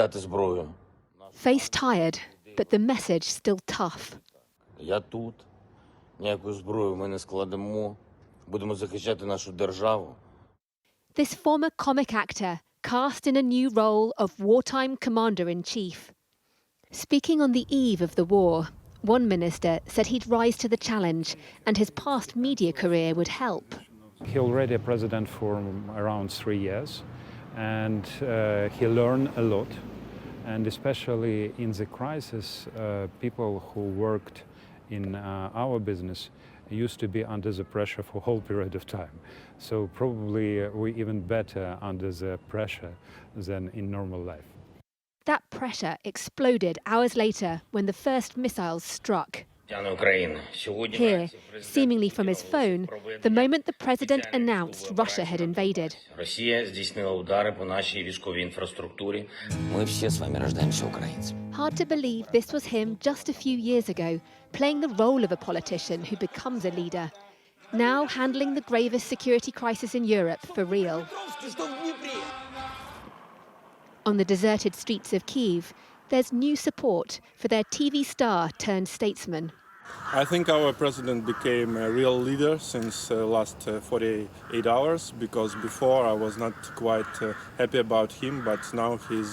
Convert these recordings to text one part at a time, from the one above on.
кидати зброю. Face tired, but the message still tough. Я тут. Ніяку зброю ми не складемо. Будемо захищати нашу державу. This former comic actor cast in a new role of wartime commander-in-chief. Speaking on the eve of the war, one minister said he'd rise to the challenge and his past media career would help. He already a president for around 3 years, and he learned a lot. And especially in the crisis, people who worked in our business used to be under the pressure for a whole period of time. So probably we're even better under the pressure than in normal life. That pressure exploded hours later when the first missiles struck. Here, seemingly from his phone, the moment the president announced Russia had invaded. Hard to believe this was him just a few years ago, playing the role of a politician who becomes a leader. Now handling the gravest security crisis in Europe for real. On the deserted streets of Kyiv, there's new support for their TV star turned statesman. I think our president became a real leader since last 48 hours, because before I was not quite happy about him, but now his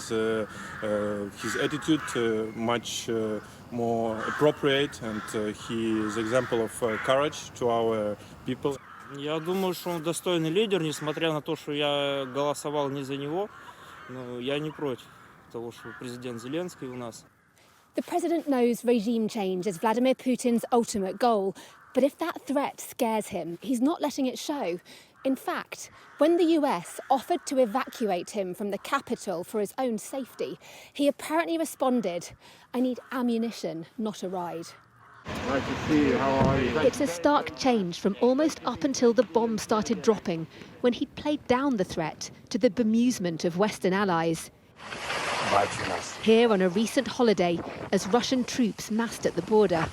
attitude much more appropriate, and he is example of courage to our people. Я думаю, что он достойный лидер, несмотря на то, что я голосовал не за него, но я не против того, что президент Зеленский у нас. The president knows regime change is Vladimir Putin's ultimate goal, but if that threat scares him, he's not letting it show. In fact, when the US offered to evacuate him from the capital for his own safety, he apparently responded, "I need ammunition, not a ride." Nice to see you. How are you? It's a stark change from almost up until the bomb started dropping, when he'd played down the threat to the bemusement of Western allies. Here on a recent holiday, as Russian troops massed at the border.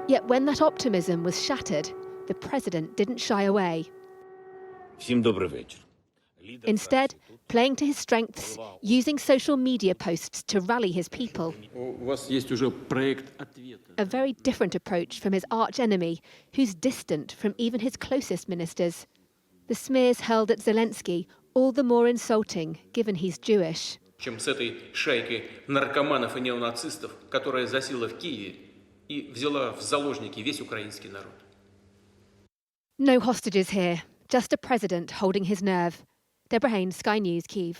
Yet when that optimism was shattered, the president didn't shy away. Instead, playing to his strengths, using social media posts to rally his people. A very different approach from his arch-enemy, who's distant from even his closest ministers. The smears hurled at Zelensky, all the more insulting, given he's Jewish. Чем с этой шайкой наркоманов и неонацистов, которая засела в Киеве и взяла в заложники весь украинский народ. No hostages here, just a president holding his nerve. Deborah Hain, Sky News, Kyiv.